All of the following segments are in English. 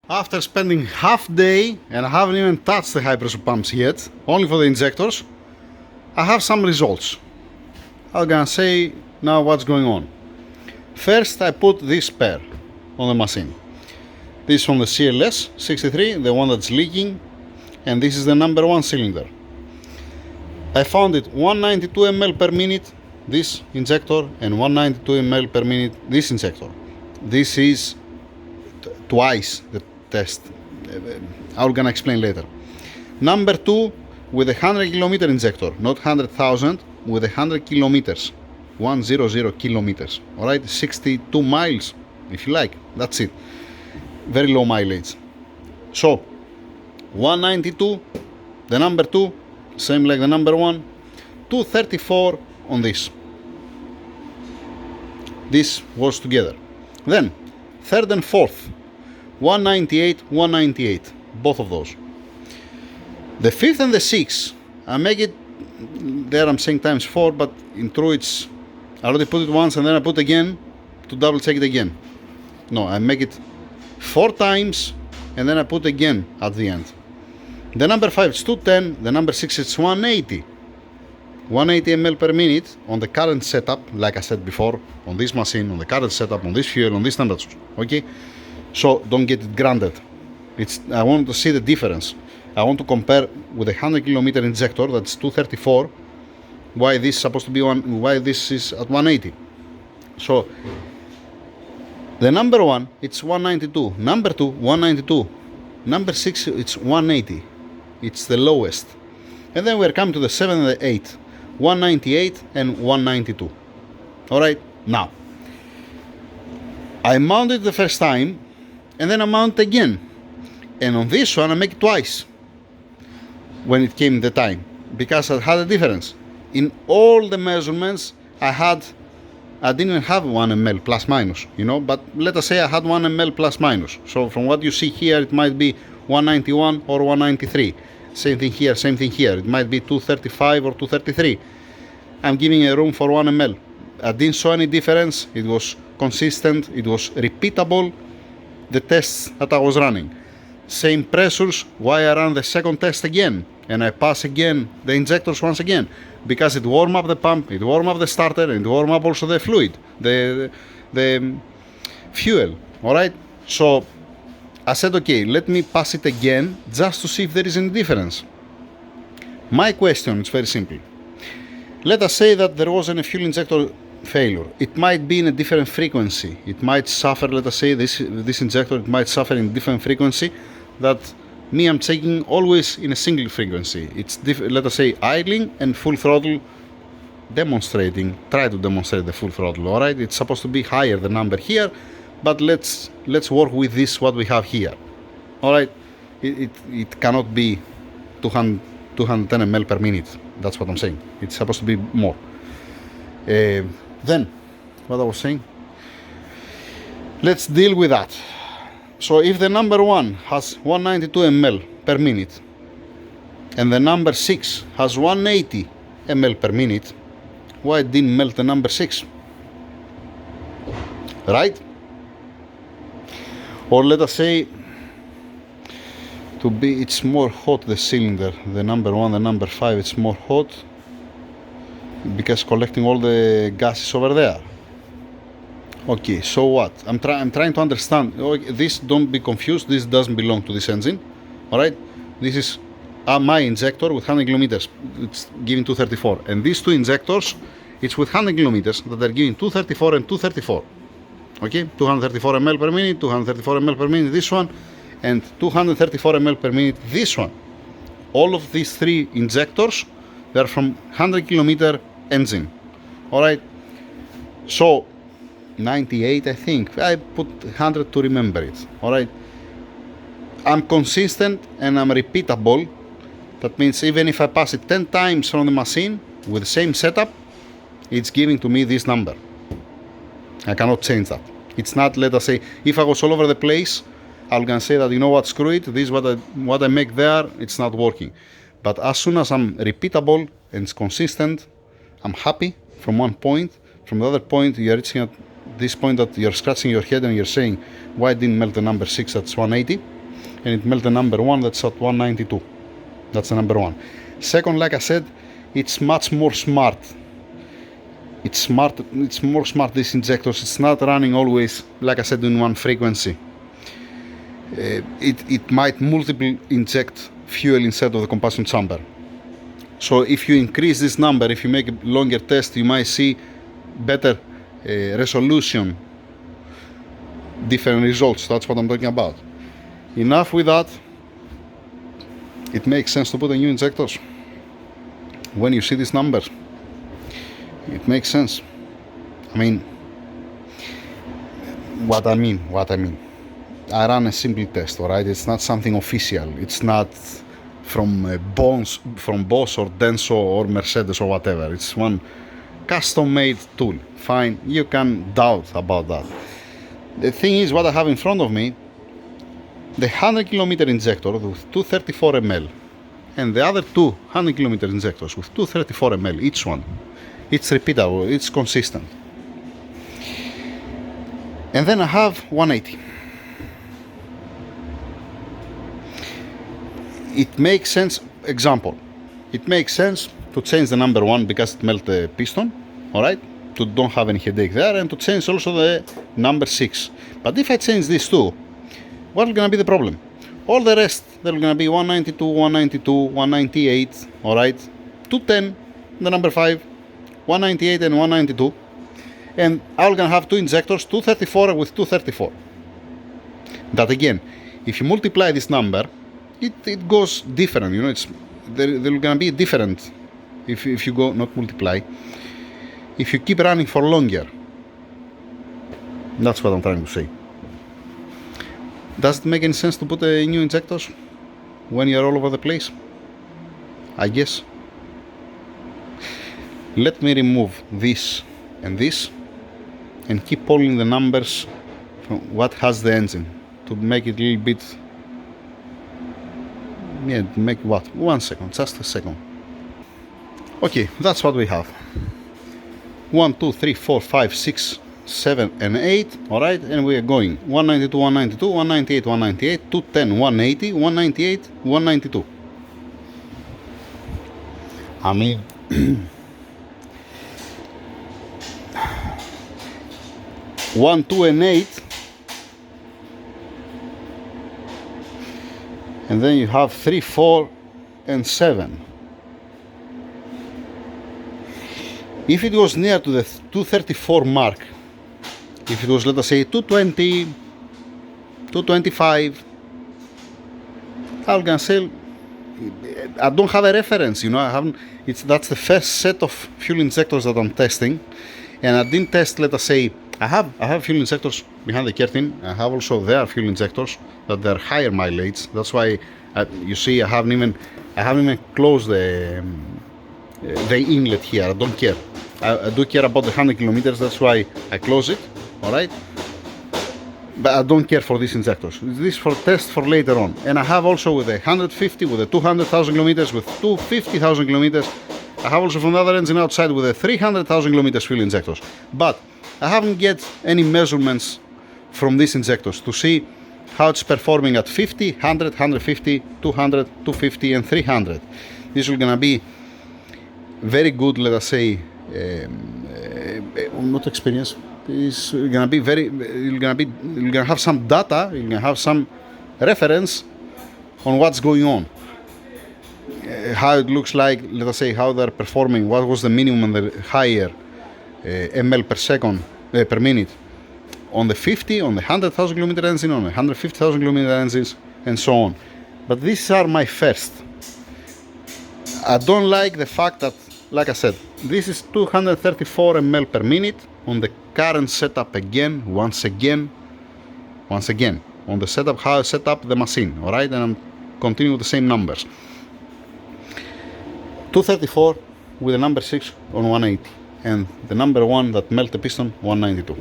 After spending half day, and I haven't even touched the high pressure pumps yet, only for the injectors, I have some results. I'm gonna say now what's going on. First, I put this pair on the machine. This is from the CLS 63, the one that's leaking, and this is the number one cylinder. I found it 192 ml per minute, this injector, and 192 ml per minute, this injector. This is twice the test. I'm gonna explain later. Number two, with a 100 kilometer injector, not 100,000, with 100 kilometers, 100 kilometers. All right, 62 miles, if you like. That's it. Very low mileage. So 192, the number two, same like the number one. 234 on this. This was together. Then third and fourth, 198, 198, both of those. The fifth and the sixth, I make it, there I'm saying times 4, but in true it's, I already put it once and then I put again to double check it again. No, I make it 4 times and then I put again at the end. The number 5 is 210, the number 6 is 180. 180 ml per minute on the current setup, like I said before, on this machine, on the current setup, on this fuel, on this temperature. Okay? So don't get it granted. I want to see the difference. I want to compare with a 100 kilometer injector, that's 234, why this is supposed to be why this is at 180. So the number one, it's 192. Number two, 192. Number 6, it's 180. It's the lowest. And then we're coming to the 7 and the 8. 198 and 192. Alright, now I mounted the first time and then I mount again. And on this one I make it twice when it came the time, because I had a difference. In all the measurements I didn't have 1 ml plus minus, but let us say I had 1 ml plus minus. So from what you see here, it might be 191 or 193. Same thing here, same thing here. It might be 235 or 233. I'm giving a room for 1 ml. I didn't show any difference. It was consistent. It was repeatable, the tests that I was running. Same pressures. Why I ran the second test again and I pass again the injectors once again? Because it warmed up the pump, it warmed up the starter, and it warmed up also the fluid, the fuel. Alright? So I said, okay, let me pass it again just to see if there is any difference. My question is very simple. Let us say that there wasn't a fuel injector failure. It might be in a different frequency. It might suffer, let us say, this injector, it might suffer in different frequency that me, I'm taking always in a single frequency. It's let us say idling and full throttle demonstrating. Try to demonstrate the full throttle. All right, it's supposed to be higher the number here, but let's work with this what we have here. All right, it cannot be 210 ml per minute. That's what I'm saying. It's supposed to be more. Then what I was saying. Let's deal with that. So if the number 1 has 192 ml per minute and the number 6 has 180 ml per minute, why didn't melt the number 6? Right? Or let us say it's more hot, the cylinder, the number 1, the number 5, it's more hot because collecting all the gases over there. Okay, so what? I'm trying to understand. This, don't be confused. This doesn't belong to this engine. All right, this is my injector with 100 kilometers. It's giving 234, and these two injectors, it's with 100 kilometers that are giving 234 and 234. Okay, 234 ml per minute, 234 ml per minute. This one, and 234 ml per minute. This one. All of these 3 injectors, they're from 100 kilometer engine. All right, so 98, I think. I put 100 to remember it. Alright. I'm consistent and I'm repeatable. That means even if I pass it 10 times from the machine with the same setup, it's giving to me this number. I cannot change that. It's not, let us say, if I was all over the place, I'm gonna say that, you know what, screw it, this is what I make there, it's not working. But as soon as I'm repeatable and it's consistent, I'm happy from one point. From the other point, you're reaching at this point that you're scratching your head and you're saying, why didn't melt the number 6 at 180? and it melted the number 1 that's at 192. That's the number 1. Second, like I said, it's much more smart. It's more smart, these injectors. It's not running always, like I said, in one frequency. It might multiple inject fuel instead of the combustion chamber. So if you increase this number, if you make a longer test, you might see better resolution, different results. That's what I'm talking about. Enough with that. It makes sense to put a new injectors. When you see these numbers, it makes sense. I mean, what I mean. I ran a simple test, alright? It's not something official. It's not from Bosch or Denso or Mercedes or whatever. It's one custom-made tool. Fine, you can doubt about that. The thing is, what I have in front of me, the 100 km injector with 234 ml and the other 200 km injectors with 234 ml each one. It's repeatable, it's consistent. And then I have 180. It makes sense, example, it makes sense to change the number 1 because it melts the piston, alright, to don't have any headache there, and to change also the number 6. But if I change these two, what's gonna be the problem? All the rest, they're gonna be 192, 192, 198, alright, 210, the number 5, 198 and 192, and I'm gonna have two injectors, 234 with 234. That again, if you multiply this number, it goes different, you know, they're gonna be different if you go not multiply, if you keep running for longer. That's what I'm trying to say. Does it make any sense to put new injectors when you're all over the place? I guess. Let me remove this and this and keep pulling the numbers from what has the engine to make it a little bit, yeah, make what? 1 second, just a second. Okay, that's what we have. 1, 2, 3, 4, 5, 6, 7 and 8, alright, and we are going 192, 192, 198, 198, 210, 180, 198, 192. I mean, 1, 2 and 8, and then you have 3, 4 and 7. If it was near to the 234 mark, if it was, let us say, 220, 225, I'm gonna say, I don't have a reference, you know, I haven't, that's the first set of fuel injectors that I'm testing, and I didn't test, let us say, I have fuel injectors behind the curtain. I have also their fuel injectors that they're higher mileage. That's why you see I haven't even closed the inlet here. I don't care. I do care about the 100 kilometers. That's why I close it. All right. But I don't care for these injectors. This is for test for later on. And I have also with the 150, with the 200,000 kilometers, with 250,000 kilometers. I have also from the other engine outside with the 300,000 kilometers fuel injectors. But I haven't get any measurements from these injectors to see how it's performing at 50, 100, 150, 200, 250 and 300. This is gonna be very good, let us say, not experience. It's gonna be very, you're gonna have some data, you're gonna have some reference on what's going on. How it looks like, let us say, how they're performing, what was the minimum and the higher ml per second, per minute on the 50, on the 100,000 kilometer engine, on the 150,000 kilometer engines, and so on. But these are my first. I don't like the fact that, like I said, this is 234 ml per minute on the current setup again, once again, on the setup, how I set up the machine, alright, and I'm continuing with the same numbers. 234 with the number 6 on 180 and the number 1 that melt the piston 192.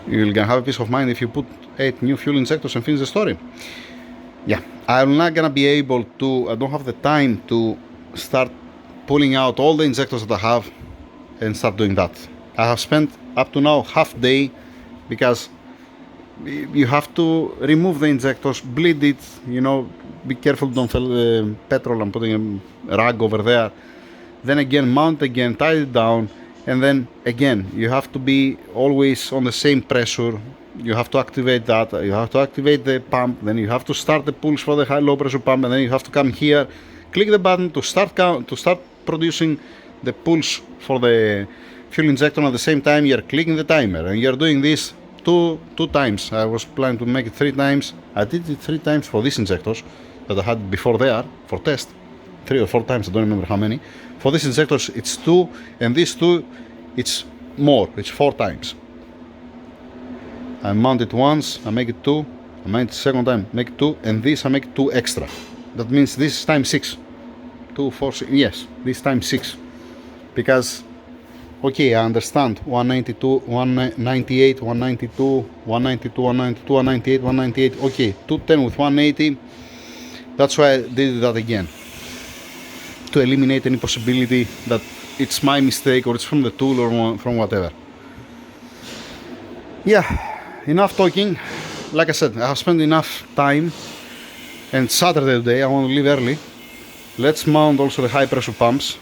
You're gonna have a peace of mind if you put 8 new fuel injectors and finish the story. Yeah, I'm not gonna be able to, I don't have the time to start pulling out all the injectors that I have and start doing that. I have spent up to now half day because you have to remove the injectors, bleed it, you know, be careful, don't fill petrol. I'm putting a rag over there. Then again, mount again, tie it down, and then again, you have to be always on the same pressure. You have to activate that, you have to activate the pump, then you have to start the pulse for the high-low pressure pump, and then you have to come here, click the button to start producing the pulse for the fuel injector. At the same time, you're clicking the timer, and you're doing this two times. I was planning to make it 3 times. I did it 3 times for these injectors that I had before there for test. 3 or 4 times, I don't remember how many. For these injectors, it's 2, and these 2, it's more, it's 4 times. I mount it once, I make it 2, I mount it second time, make it 2, and this I make 2 extra. That means this is times 6. 2, 4, 6, yes, this time 6. Because, okay, I understand, 192, 198, 192, 192, 192, 198, 198, okay, 210 with 180, that's why I did that again. To eliminate any possibility that it's my mistake or it's from the tool or from whatever. Yeah, enough talking. Like I said, I have spent enough time, and Saturday today I want to leave early. Let's mount also the high pressure pumps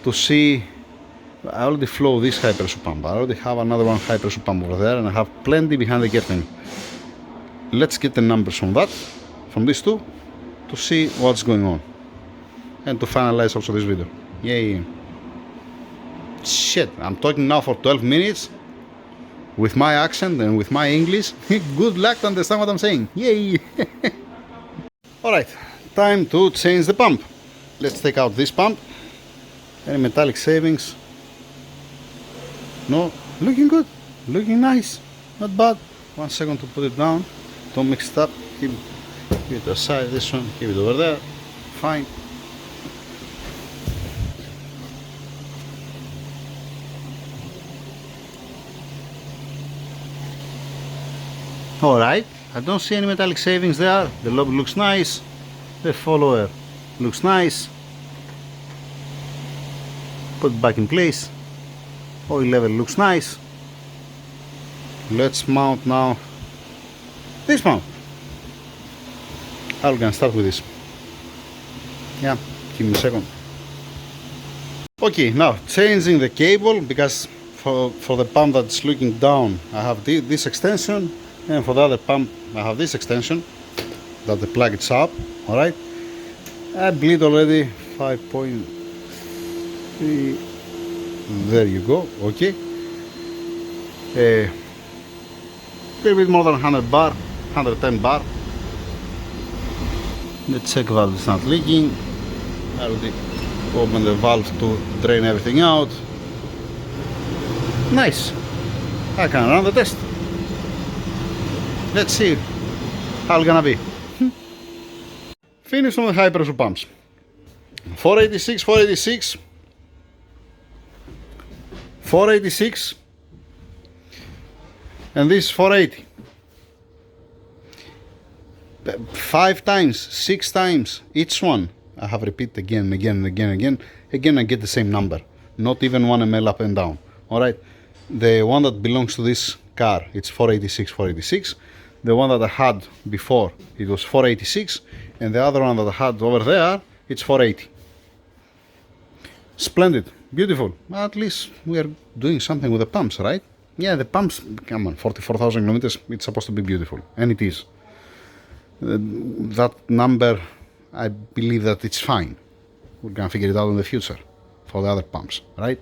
to see. I already flow this high pressure pump. I already have another one high pressure pump over there, and I have plenty behind the curtain. Let's get the numbers from that, from these two, to see what's going on. And to finalize also this video. Yay. Shit, I'm talking now for 12 minutes with my accent and with my English. Good luck to understand what I'm saying. Yay. Alright, time to change the pump. Let's take out this pump. Any metallic savings? No, looking good, looking nice, not bad. 1 second to put it down. Don't mix it up. Keep it aside, this one, keep it over there. Fine. Alright, I don't see any metallic savings there. The lobe looks nice. The follower looks nice. Put it back in place. Oil level looks nice. Let's mount now this mount. I'm gonna start with this. Yeah, give me a second. Okay, now changing the cable, because for the pump that's looking down I have this extension, and for the other pump I have this extension that the plug is up. Alright, I bleed already 5.3. There you go. Okay, a little bit more than 100 bar, 110 bar. The check valve is not leaking. I already open the valve to drain everything out. Nice, I can run the test. Let's see how it's gonna be. Finish on the high pressure pumps. 486, 486, 486, and this 480. 5 times, 6 times, each one. I have repeated again and again and again and again. Again I get the same number, not even 1 ml up and down. Alright, the one that belongs to this car, it's 486, 486. The one that I had before, it was 486, and the other one that I had over there, it's 480. Splendid, beautiful. At least we are doing something with the pumps, right? Yeah, the pumps, come on, 44,000 kilometers, it's supposed to be beautiful, and it is. That number, I believe that it's fine. We're gonna figure it out in the future for the other pumps, right?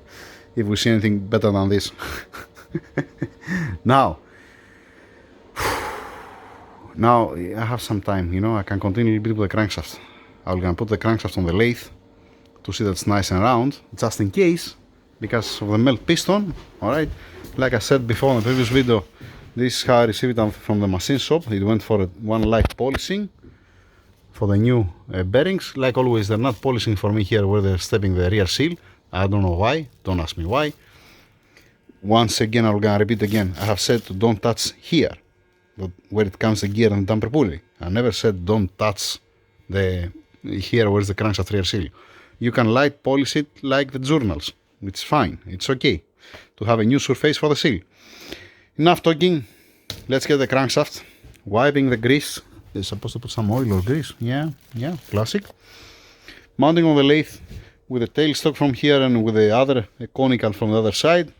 If we see anything better than this. Now I have some time, you know, I can continue a bit with the crankshaft. I'm gonna put the crankshaft on the lathe to see that it's nice and round, just in case, because of the melt piston. Alright, like I said before in the previous video, this is how I received it from the machine shop. It went for one light polishing for the new bearings. Like always, they're not polishing for me here where they're stepping the rear seal. I don't know why, don't ask me why. Once again, I'm gonna repeat again, I have said don't touch here, where it comes the gear and damper pulley. I never said don't touch the here where's the crankshaft rear seal. You can light polish it like the journals. It's fine, it's okay to have a new surface for the seal. Enough talking, let's get the crankshaft. Wiping the grease. You're supposed to put some oil or grease. Yeah, classic. Mounting on the lathe with the tailstock from here and with the other conical from the other side.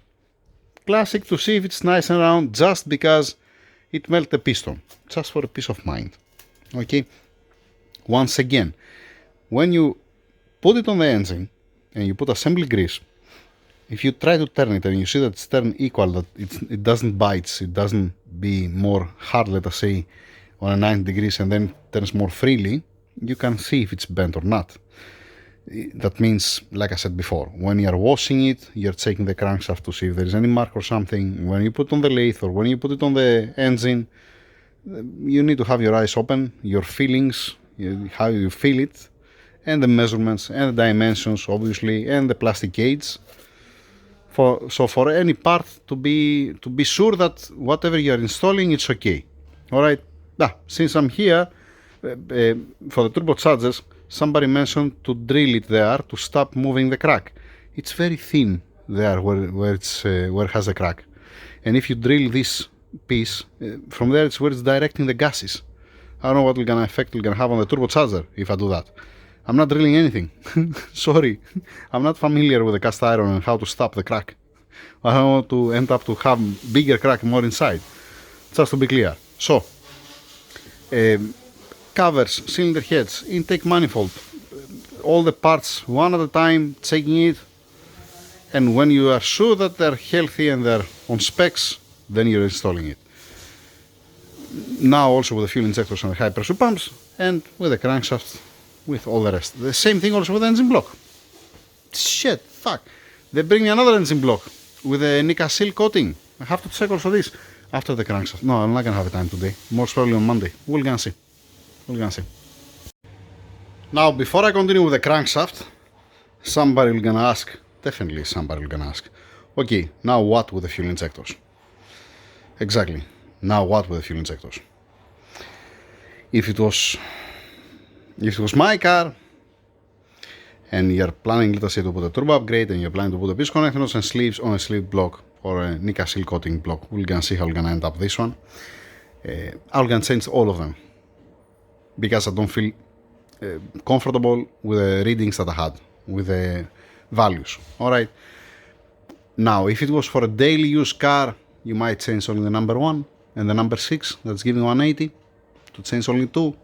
Classic to see if it's nice and round, just because it melts the piston. Just for a peace of mind. Okay. Once again, when you put it on the engine and you put assembly grease, if you try to turn it and you see that it's turned equal, that it doesn't bite, it doesn't be more hard, let us say, on a 90 degrees and then turns more freely, you can see if it's bent or not. That means, like I said before, when you're washing it, you're checking the crankshaft to see if there is any mark or something. When you put it on the lathe or when you put it on the engine, you need to have your eyes open, your feelings, how you feel it, and the measurements and the dimensions, obviously, and the plastic gauge. So for any part to be sure that whatever you are installing, it's okay. All right. Since I'm here for the turbochargers, somebody mentioned to drill it there to stop moving the crack. It's very thin there where it has a crack, and if you drill this piece from there, it's where it's directing the gases. I don't know what effect it's gonna have on the turbocharger if I do that. I'm not drilling anything. Sorry, I'm not familiar with the cast iron and how to stop the crack. I don't want to end up to have bigger crack more inside. Just to be clear. So, covers, cylinder heads, intake manifold, all the parts one at a time, checking it. And when you are sure that they're healthy and they're on specs, then you're installing it. Now also with the fuel injectors and the high pressure pumps, and with the crankshaft, with all the rest. The same thing also with the engine block. Shit, fuck. They bring me another engine block with a Nika seal coating. I have to check also this after the crankshaft. No, I'm not gonna have time today. Most probably on Monday. We're gonna see. Now, before I continue with the crankshaft, somebody will gonna ask, definitely somebody will gonna ask, okay, now what with the fuel injectors? Exactly. Now what with the fuel injectors? If it was my car and you're planning, let us say, to put a turbo upgrade and you're planning to put a piston connectors and sleeves on a sleeve block or a Nika seal coating block, we're gonna see how we're gonna end up this one. I'm gonna change all of them because I don't feel comfortable with the readings that I had, with the values. Alright. Now, if it was for a daily use car, you might change only the number 1 and the number 6, that's giving 180, to change only 2.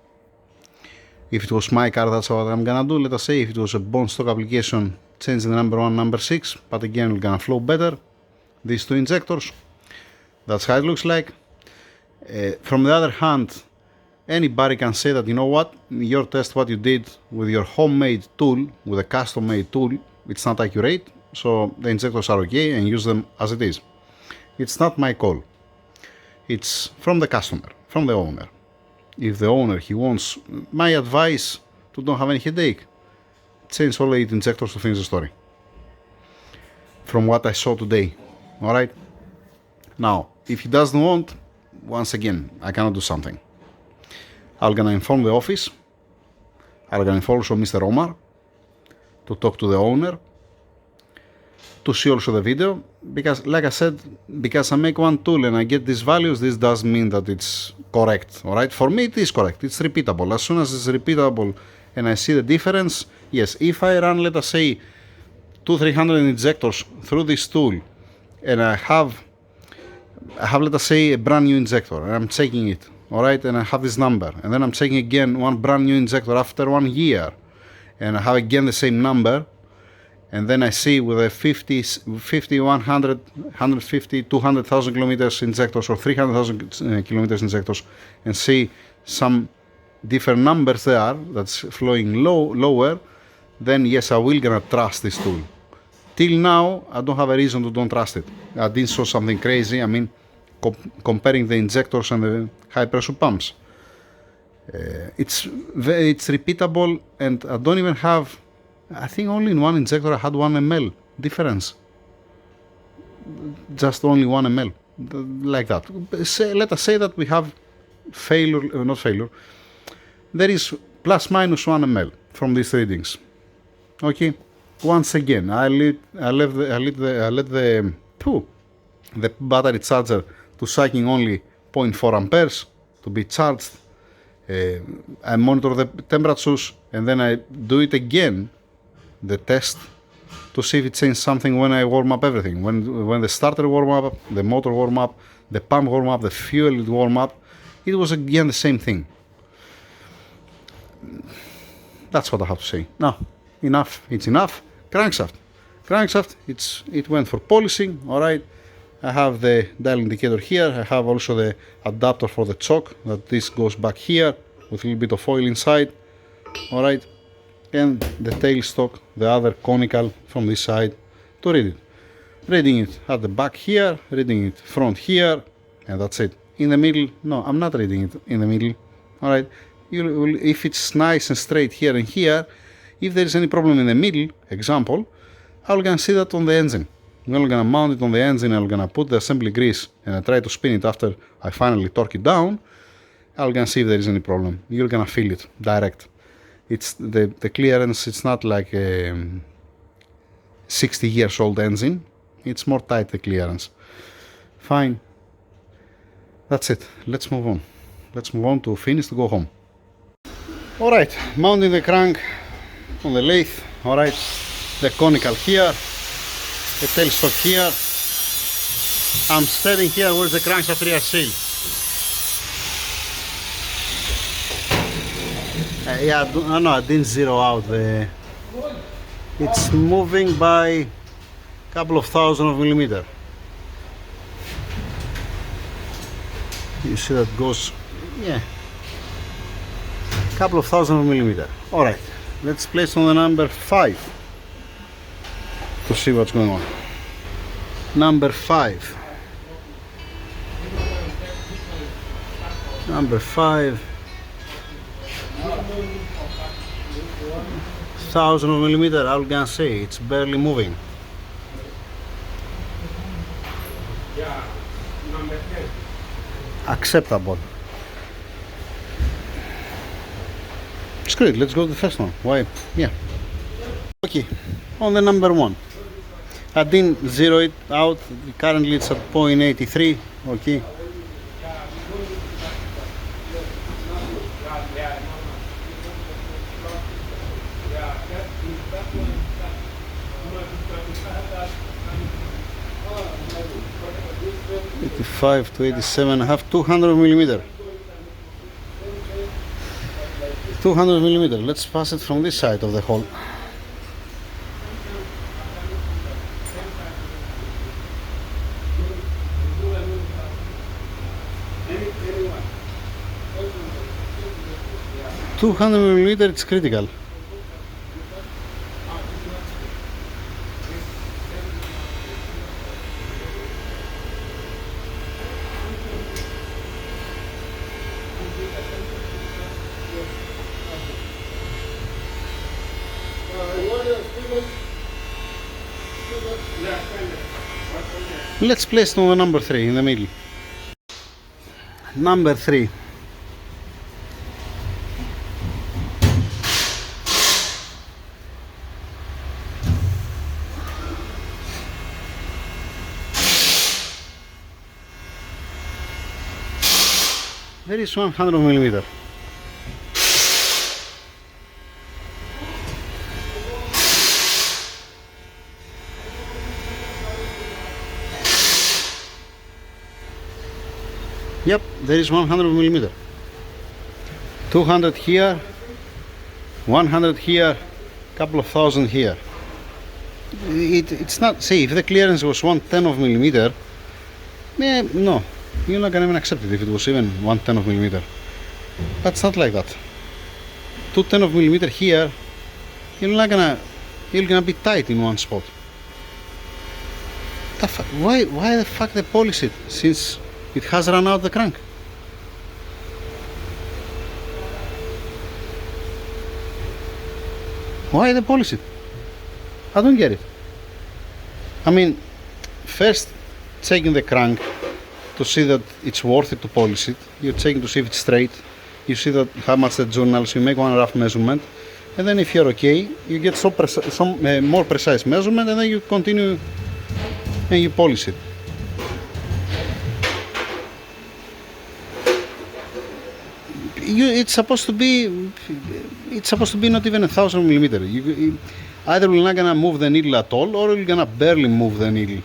If it was my car, that's what I'm gonna do. Let us say if it was a bone stock application, change the number 1, number 6, but again, we're gonna flow better. These 2 injectors, that's how it looks like. From the other hand, anybody can say that, you know what, your test, what you did with your homemade tool, with a custom made tool, it's not accurate, so the injectors are okay and use them as it is. It's not my call. It's from the customer, from the owner. If the owner, he wants, my advice to don't have any headache, change all 8 injectors to finish the story. From what I saw today, alright? Now, if he doesn't want, once again, I cannot do something. I'm gonna inform the office, I'm gonna inform also Mr. Omar, to talk to the owner, to see also the video, because like I said, because I make one tool and I get these values, this doesn't mean that it's correct, alright? For me it is correct, it's repeatable. As soon as it's repeatable and I see the difference, yes, if I run, let us say, 200-300 injectors through this tool and I have, let us say, a brand new injector and I'm checking it, alright, and I have this number, and then I'm checking again one brand new injector after 1 year and I have again the same number, and then I see with a 50, 100, 150, 200,000 kilometers injectors or 300,000 kilometers injectors and see some different numbers there that's flowing lower, then yes, I will gonna trust this tool. Till now, I don't have a reason to don't trust it. I didn't saw something crazy. I mean, comparing the injectors and the high pressure pumps. It's repeatable, and I don't even have, I think only in one injector I had 1 ml difference. Just only 1 ml, like that. Let us say that we have failure, not failure. There is plus minus 1 ml from these readings. Okay. Once again, I let the battery charger to sucking only 0.4 amperes to be charged. I monitor the temperatures, and then I do it again, the test, to see if it changed something when I warm up everything. When the starter warm up, the motor warm up, the pump warm up, the fuel warm up, it was again the same thing. That's what I have to say. Now, enough. It's enough. Crankshaft. Crankshaft. It went for polishing. All right. I have the dial indicator here. I have also the adapter for the choke. That this goes back here with a little bit of oil inside. All right. And the tailstock, the other conical from this side to read it. Reading it at the back here, reading it front here, and that's it. In the middle, no, I'm not reading it in the middle. All right. If it's nice and straight here and here, if there is any problem in the middle, example, I'm gonna see that on the engine. I'm gonna mount it on the engine, I'm gonna put the assembly grease and I try to spin it after I finally torque it down. I'm gonna see if there is any problem. You're gonna feel it direct. It's the clearance, it's not like a 60 years old engine. It's more tight, the clearance. Fine. That's it. Let's move on. Let's move on to finish to go home. Alright, mounting the crank on the lathe. Alright, the conical here, the tailstock here. I'm standing here where the crankshaft rear seal. Yeah, no, I didn't zero out the. It's moving by a couple of thousand of millimeter. You see that goes, yeah, couple of thousand of millimeter. All right, let's place on the number 5 to see what's going on. Number 5. Number 5. 1000 of millimeter. I'm gonna say it's barely moving. Acceptable. Screw it, let's go to the first one. Why? Yeah. Okay, on the number 1. I didn't zero it out. Currently it's at 0.83. Okay. '85 to '87. I have 200 millimeter. 200 millimeter. Let's pass it from this side of the hole. $200 it's critical. Let's place it on the number 3 in the middle. Number 3. There is 100 millimeter. Yep, there is 100 millimeter. 200 here, 100 here, couple of thousand here. It's not, see, if the clearance was 1/10 of millimeter, no, you're not gonna even accept it if it was even 1/10 of millimeter. But it's not like that. 2/10 of millimeter here, you're gonna be tight in one spot. Why the fuck they polish it since it has run out the crank? Why they polish it? I don't get it. I mean, first checking the crank to see that it's worth it to polish it. You're checking to see if it's straight. You see that how much the journals. You make one rough measurement, and then if you're okay, you get some more precise measurement, and then you continue and you polish it. it's supposed to be not even 1,000 millimeter. Either you're not gonna move the needle at all, or you're gonna barely move the needle.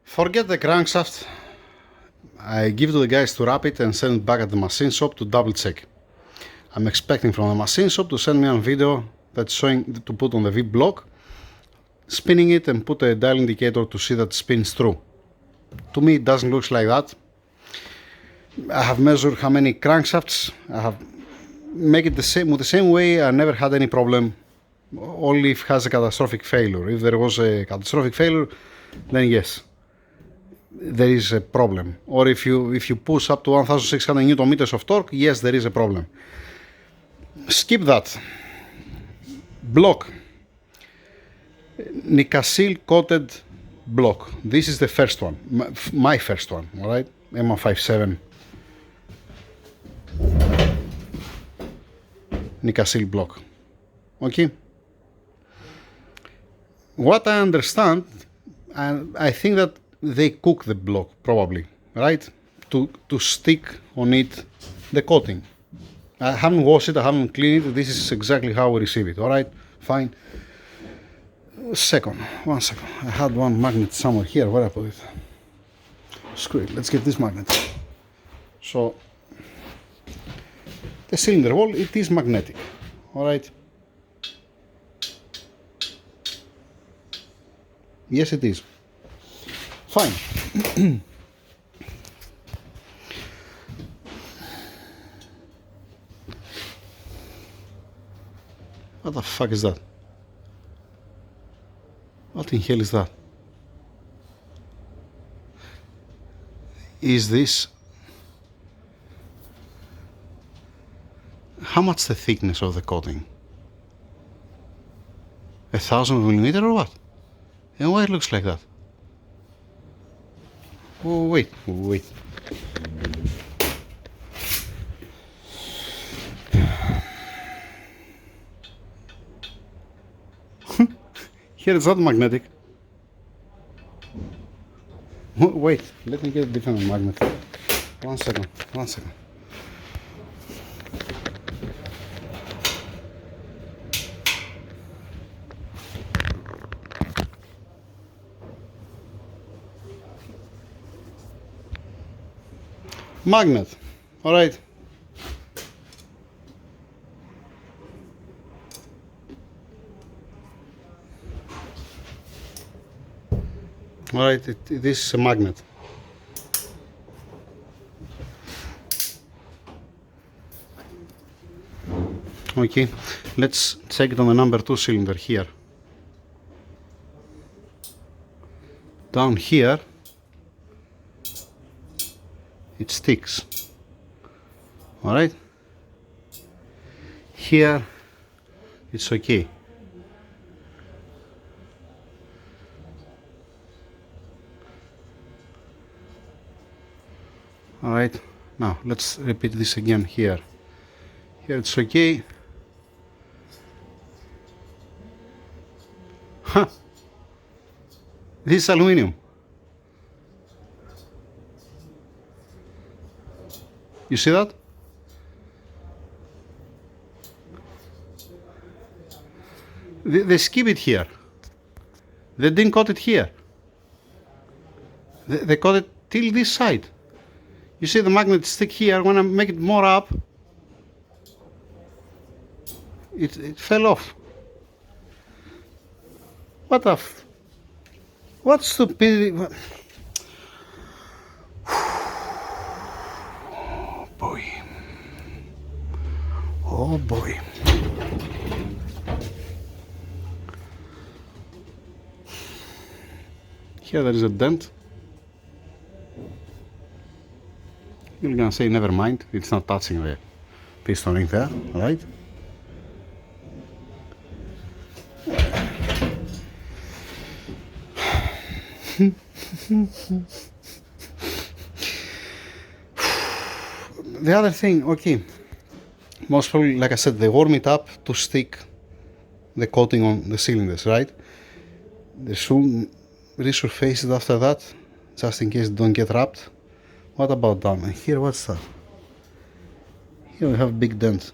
Forget the crankshaft. I give to the guys to wrap it and send it back at the machine shop to double check. I'm expecting from the machine shop to send me a video that's showing to put on the V block, spinning it and put a dial indicator to see that it spins through. To me it doesn't look like that. I have measured how many crankshafts, I have make it the same with the same way. I never had any problem, only if it has a catastrophic failure. If there was a catastrophic failure, then yes, there is a problem. Or if you push up to 1600 Newton meters of torque, yes, there is a problem. Skip that. Block, Nicasil coated block. This is the first one, my first one. All right, M157 Nicasil block. Okay, what I understand, and I think that they cook the block probably, right, to stick on it the coating. I haven't washed it, I haven't cleaned it. This is exactly how we receive it. All right, fine. One second. I had one magnet somewhere here. Where I put it? Screw it. Let's get this magnet. So the cylinder wall, it is magnetic. All right. Yes, it is. Fine. What the fuck is that? What in hell is that? Is this... How much the thickness of the coating? 1,000 millimeter or what? And why it looks like that? Oh, wait. Here it's not magnetic. Wait, let me get a different magnet. One second. Magnet, all right. Alright, this is a magnet. Okay, let's check it on the number 2 cylinder here. Down here it sticks. Alright, here it's okay. Alright, now let's repeat this again here. Here it's okay. Huh. This is aluminum. You see that? They skip it here. They didn't cut it here. They cut it till this side. You see the magnet stick here. When I make it more up, it fell off. What the what stupidity. Oh boy. Oh boy. Here there is a dent. You're gonna say never mind, it's not touching the piston ring there, right? The other thing, okay, most probably, like I said, they warm it up to stick the coating on the cylinders, right? They should resurface it after that, just in case it don't get wrapped. What about down? And here, what's that? Here we have a big dent.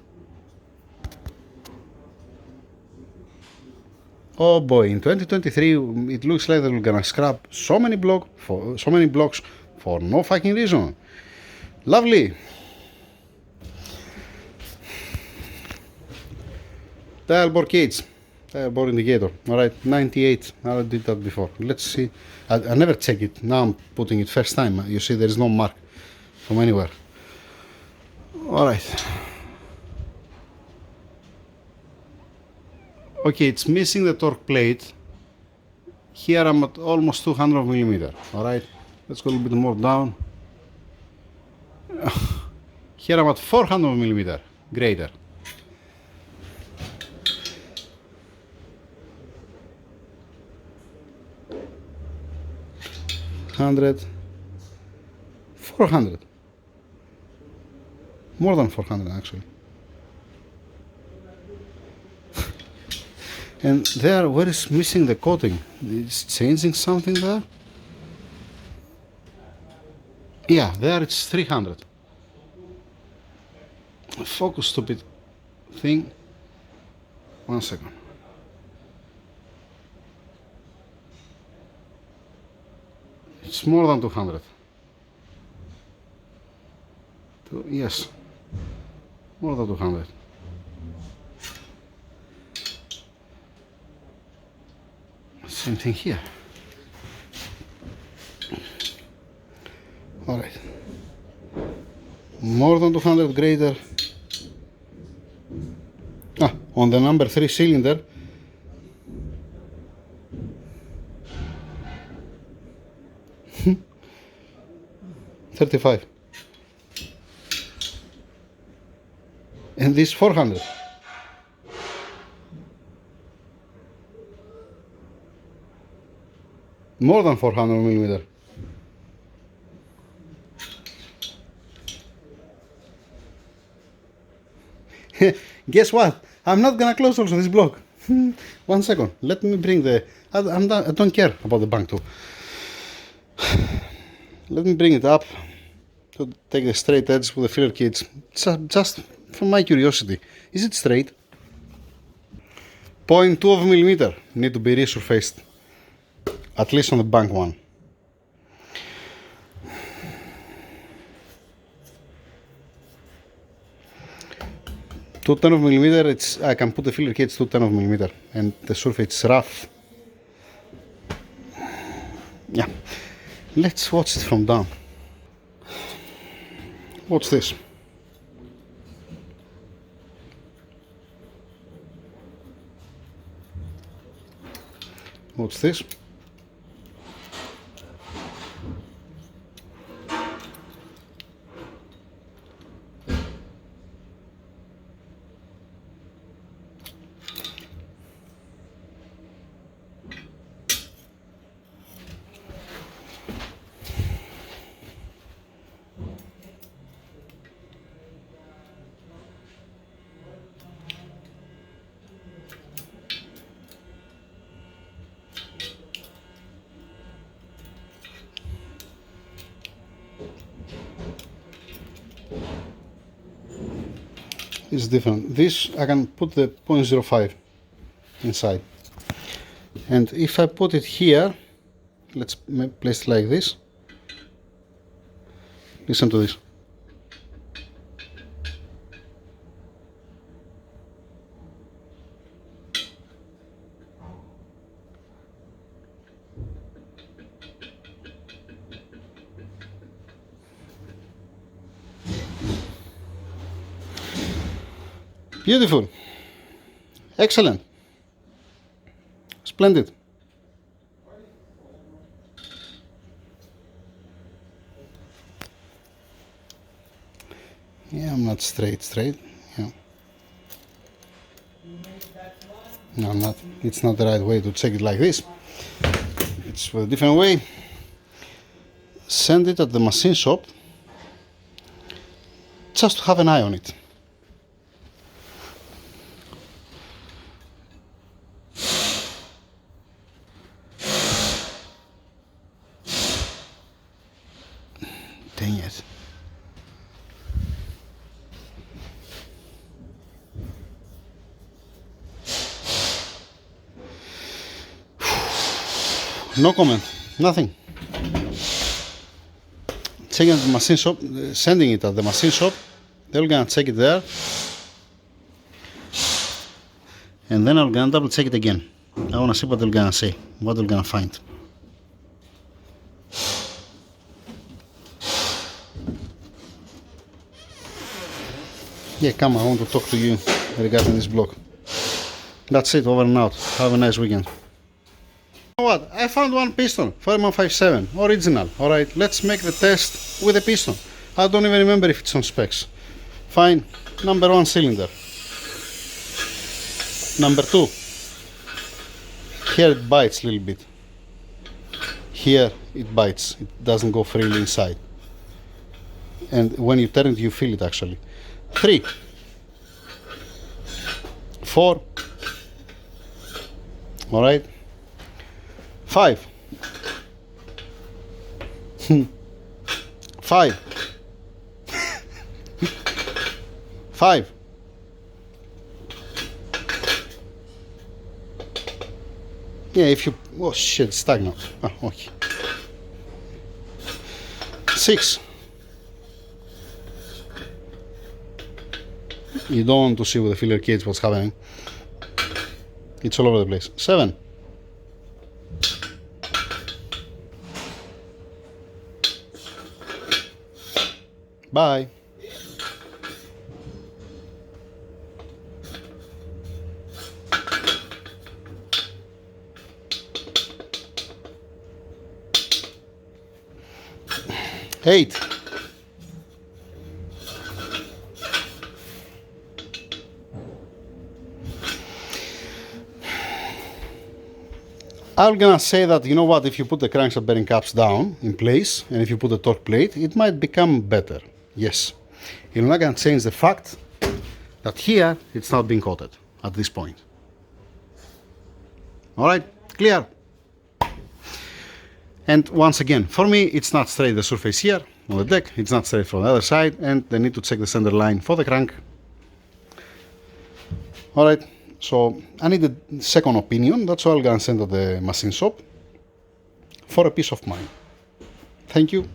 Oh boy, in 2023 it looks like we're gonna scrap so many blocks for no fucking reason. Lovely. Dial bore cage, dial bore indicator. Alright, 98. I did that before. Let's see. I never check it. Now I'm putting it first time. You see there is no mark from anywhere. Alright. Okay, it's missing the torque plate. Here I'm at almost 200 millimeter. Alright, let's go a little bit more down. Here I'm at 400 millimeter greater. $100, $400, more than 400 actually. And there, where is missing the coating? It's changing something there? Yeah, there it's 300. Focus, stupid thing. 1 second. It's more than 200. Yes, more than 200. Same thing here. All right. More than 200 greater. On the number 3 cylinder. $35. And this 400. More than 400 millimeter. Guess what? I'm not gonna close also this block. 1 second. Let me bring the. I don't care about the bank too. Let me bring it up to take the straight edge with the filler cage. Just from my curiosity. Is it straight? 0.2 of a millimeter need to be resurfaced. At least on the bank one. To 10 of millimeter, I can put the filler cage to 10 of millimeter, and the surface is rough. Yeah, let's watch it from down. Watch this. Watch this. Is different. This I can put the 0.05 inside, and if I put it here, let's place it like this. Listen to this. Beautiful. Excellent. Splendid. Yeah, I'm not straight. Yeah. No, I'm not. It's not the right way to check it like this. It's a different way. Send it at the machine shop just to have an eye on it. Dang it. No comment, nothing. Checking at the machine shop, sending it at the machine shop. They're gonna check it there. And then I'm gonna double check it again. I wanna see what they're gonna say, what they're gonna find. Yeah, come on, I want to talk to you regarding this block. That's it, over and out. Have a nice weekend. You know what? I found one piston, 4M57, original. Alright, let's make the test with a piston. I don't even remember if it's on specs. Fine, number 1 cylinder. Number 2. Here it bites a little bit. Here it bites, it doesn't go freely inside. And when you turn it, you feel it actually. 3, 4, all right, 5, 5, 5, yeah, if you, oh shit, it's stuck now. Oh, okay. 6. You don't want to see with the filler cage what's happening. It's all over the place. 7. Bye. 8. I'm gonna say that, you know what, if you put the crankshaft bearing caps down in place and if you put the torque plate, it might become better. Yes. You're not gonna change the fact that here it's not being coated at this point. Alright, clear? And once again, for me, it's not straight the surface here on the deck, it's not straight from the other side, and they need to check the center line for the crank. Alright. So I need a second opinion. That's why I'm gonna send to the machine shop for a peace of mind. Thank you.